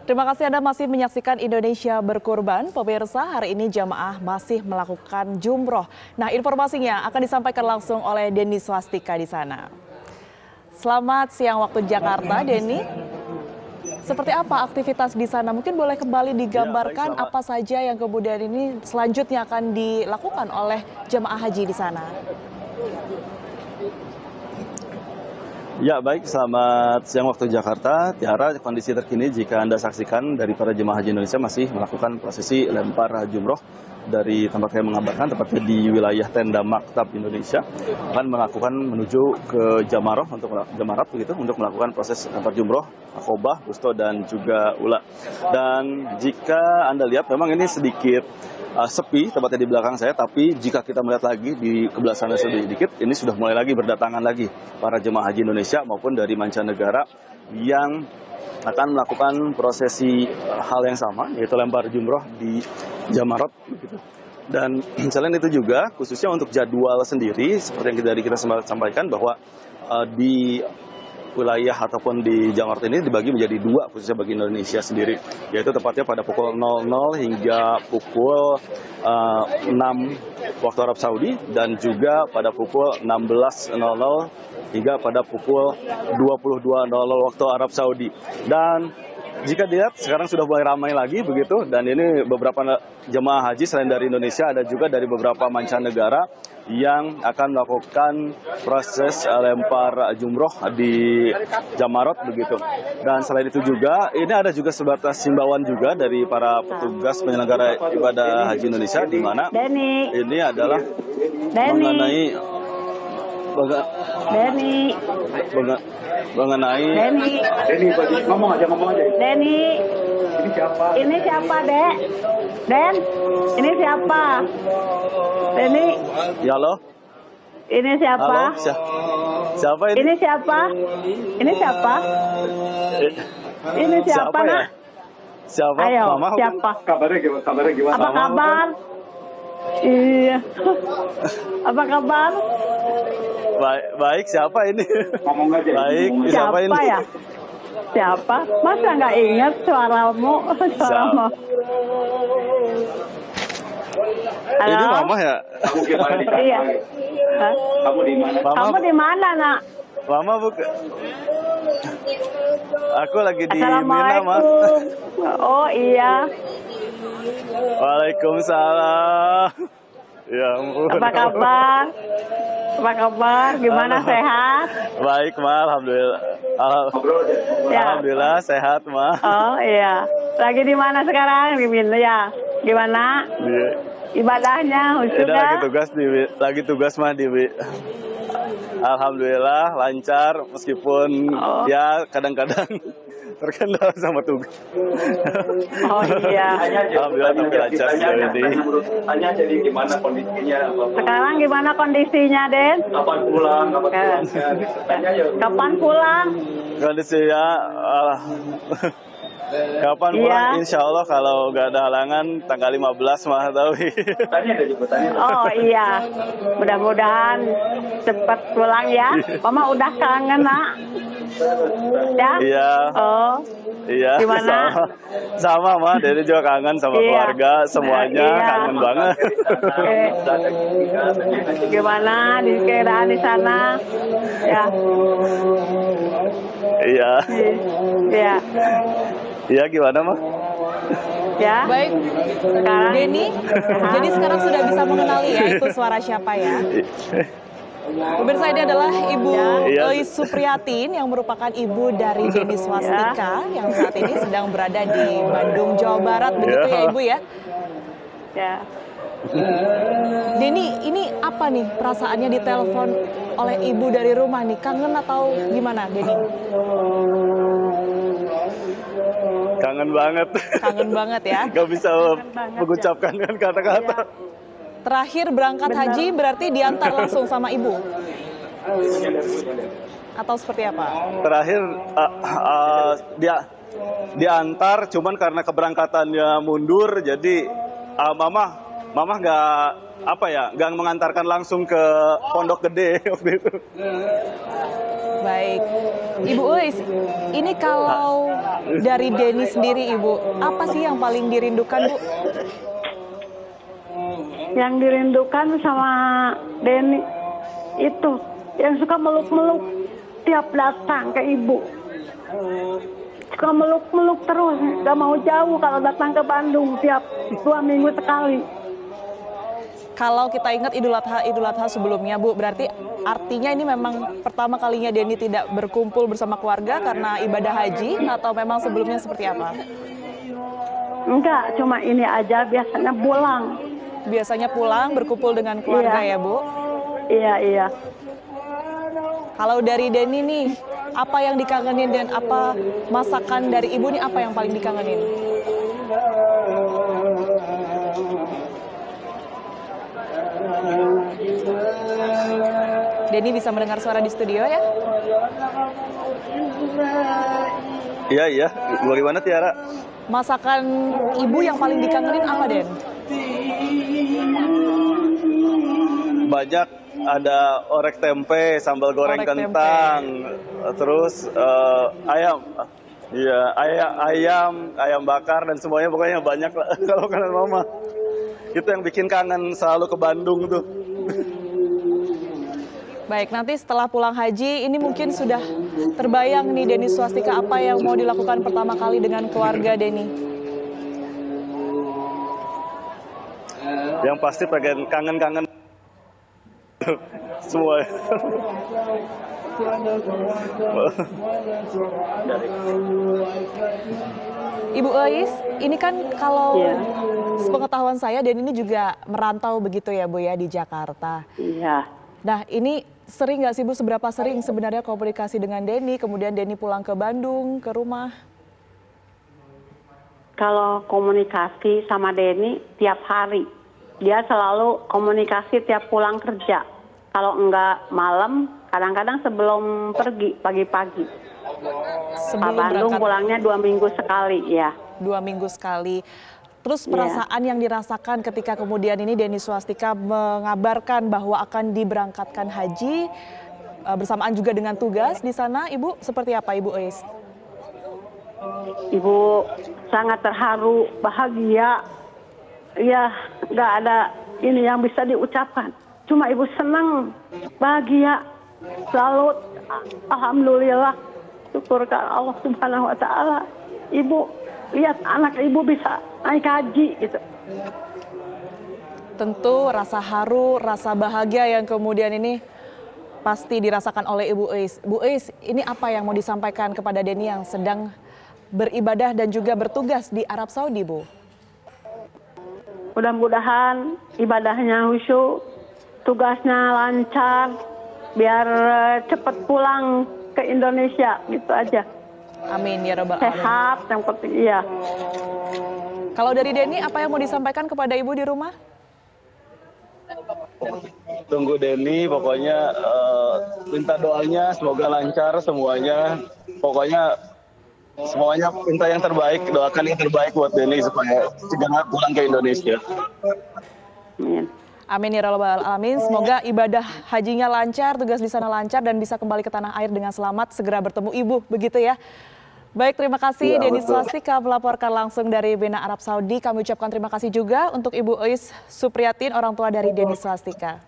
Terima kasih Anda masih menyaksikan Indonesia Berkurban. Pemirsa, hari ini jamaah masih melakukan jumroh. Nah, informasinya akan disampaikan langsung oleh Denny Swastika di sana. Selamat siang waktu Jakarta, Denny. Seperti apa aktivitas di sana? Mungkin boleh kembali digambarkan apa saja yang kemudian ini selanjutnya akan dilakukan oleh jamaah haji di sana. Ya, baik, selamat siang waktu Jakarta. Tiara, kondisi terkini jika Anda saksikan dari para jemaah haji Indonesia masih melakukan prosesi lempar jumroh dari tempat saya mengabarkan, tepatnya di wilayah tenda Maktab Indonesia, akan melakukan menuju ke Jamaroh Jamarat begitu untuk melakukan proses lempar jumroh, akobah, wusto dan juga ula. Dan jika Anda lihat memang ini sedikit sepi tepatnya di belakang saya, tapi jika kita melihat lagi di sebelah sana sedikit, ini sudah mulai lagi berdatangan lagi para jemaah haji Indonesia maupun dari mancanegara yang akan melakukan prosesi hal yang sama, yaitu lempar jumroh di Jamarat. Dan selain itu juga, khususnya untuk jadwal sendiri, seperti yang kita sampaikan bahwa di wilayah ataupun di Jamarat ini dibagi menjadi dua, khususnya bagi Indonesia sendiri, yaitu tepatnya pada pukul 00 hingga pukul 6 waktu Arab Saudi, dan juga pada pukul 16.00 hingga pada pukul 22.00 waktu Arab Saudi. Dan jika dilihat sekarang sudah mulai ramai lagi begitu, dan ini beberapa jemaah haji selain dari Indonesia ada juga dari beberapa mancanegara yang akan melakukan proses lempar jumroh di Jamarat begitu. Dan selain itu juga ini ada juga sebatas himbauan juga dari para petugas penyelenggara ibadah haji Indonesia, di mana ini adalah mengenai ngomong aja. Denny, ini siapa, Dek? Den, ini siapa? Denny. Ya, halo. Ini siapa? Halo, siapa ini? Ini siapa? Ini siapa? Ini siapa, ya? Nak? Siapa? Ayo, Mama, siapa? Kabarnya gimana? Apa kabar? Iya. Apa kabar? Baik, siapa ini? Ngomong aja. Baik, siapa ini? Ya? Siapa? Masa nggak ingat suaramu? Suaramu. Halo? Ini Mama ya? Kamu gimana di sana? Iya. Hah? Kamu di mana? Kamu di mana, Nak? Mama bukan. Aku lagi di Mina, Mas. Assalamualaikum. Oh iya. Waalaikumsalam. Ya ampun. Apa kabar? Apa kabar? Gimana, sehat? Baik, Ma. Alhamdulillah. Ya. Alhamdulillah sehat, Ma. Oh iya. Lagi di mana sekarang? Di Mina ya. Gimana? Ibadahnya, Lagi sudah? lagi tugas mah di. Alhamdulillah lancar meskipun ya kadang-kadang terkendala sama tugas. Oh iya. Alhamdulillah tapi lancar sejauh ini. Tanya jadi gimana kondisinya? Sekarang gimana kondisinya, Den? Kapan pulang? Tanya aja. Kapan pulang? Kondisinya kapan pulang? Insya Allah kalau nggak ada halangan tanggal 15 mah tapi. Tanya ada juga tanya. Oh iya. Mudah-mudahan cepat pulang ya. Mama udah kangen, Nak. Ya? Iya. Oh. Iya. Gimana? Sama Ma, Dede juga kangen sama keluarga, semuanya kangen banget. Gimana di keadaan di sana? Ya. Iya. Iya. Iya, gimana Ma? Ya. Baik, Sekarang Denny, jadi sekarang sudah bisa mengenali ya itu suara siapa ya? Pemirsa, ini adalah Ibu Lois Supriyatin yang merupakan ibu dari Denny Swastika yang saat ini sedang berada di Bandung, Jawa Barat, begitu ya Ibu ya? Ya. Denny, ini apa nih perasaannya ditelepon oleh ibu dari rumah nih? Kangen atau gimana, Denny? Kangen banget. Kangen banget ya? Gak bisa mengucapkan dengan kata-kata. Terakhir berangkat haji berarti diantar langsung sama ibu? Atau seperti apa? Terakhir dia diantar, cuman karena keberangkatannya mundur, jadi mama nggak mengantarkan langsung ke Pondok Gede waktu itu. Baik, Ibu Uis, ini kalau dari Denny sendiri Ibu, apa sih yang paling dirindukan Bu? Yang dirindukan sama Denny itu yang suka meluk-meluk tiap datang ke ibu. Suka meluk-meluk terus, gak mau jauh kalau datang ke Bandung tiap 2 minggu sekali. Kalau kita ingat Idul Adha sebelumnya Bu, berarti artinya ini memang pertama kalinya Denny tidak berkumpul bersama keluarga karena ibadah haji atau memang sebelumnya seperti apa? Enggak, cuma ini aja biasanya pulang. Biasanya pulang berkumpul dengan keluarga ya Bu? Iya. Kalau dari Denny nih, apa yang dikangenin dan apa masakan dari Ibu nih apa yang paling dikangenin? Denny bisa mendengar suara di studio ya? Iya. Bagaimana Tiara? Masakan Ibu yang paling dikangenin apa, Den? Banyak, ada orek tempe, sambal goreng Orek tempe. kentang, terus ayam. Iya, ayam bakar dan semuanya pokoknya banyak lah kalau kanan mama. Itu yang bikin kangen selalu ke Bandung tuh. Baik, nanti setelah pulang haji, ini mungkin sudah terbayang nih Denny Swastika apa yang mau dilakukan pertama kali dengan keluarga Denny? Yang pasti pengen kangen-kangen semua. Ibu Eis, ini kan kalau Iya. sepengetahuan saya Denny ini juga merantau begitu ya Bu ya di Jakarta. Iya. Nah ini sering nggak sih Bu, seberapa sering sebenarnya komunikasi dengan Denny, kemudian Denny pulang ke Bandung, ke rumah? Kalau komunikasi sama Denny tiap hari, dia selalu komunikasi tiap pulang kerja. Kalau enggak malam, kadang-kadang sebelum pergi pagi-pagi. Pak Sebelum Bandung berangkat pulangnya 2 minggu sekali, ya. 2 minggu sekali. Terus perasaan yang dirasakan ketika kemudian ini Denny Swastika mengabarkan bahwa akan diberangkatkan haji bersamaan juga dengan tugas di sana, Ibu seperti apa Ibu Eis? Ibu sangat terharu, bahagia. Ya, nggak ada ini yang bisa diucapkan. Cuma ibu senang, bahagia, selalu alhamdulillah, syukur ke Allah Subhanahu Wa Taala. Ibu lihat anak ibu bisa naik haji gitu. Tentu rasa haru, rasa bahagia yang kemudian ini pasti dirasakan oleh Ibu Eis. Bu Eis, ini apa yang mau disampaikan kepada Denny yang sedang beribadah dan juga bertugas di Arab Saudi, Bu? Mudah-mudahan ibadahnya khusyuk, tugasnya lancar, biar cepat pulang ke Indonesia, gitu aja. Amin ya Rabbal Alamin. Sehat yang penting, iya. Kalau dari Denny, apa yang mau disampaikan kepada Ibu di rumah? Tunggu Denny, pokoknya minta doanya semoga lancar semuanya. Pokoknya semuanya minta yang terbaik, doakan yang terbaik buat Denny supaya segera pulang ke Indonesia. Amin. Amin ya Rabbal Alamin. Semoga ibadah hajinya lancar, tugas di sana lancar dan bisa kembali ke tanah air dengan selamat, segera bertemu Ibu, begitu ya. Baik, terima kasih Ya, Denny betul. Swastika melaporkan langsung dari Bina Arab Saudi. Kami ucapkan terima kasih juga untuk Ibu Eis Supriyatin, orang tua dari Denny Swastika.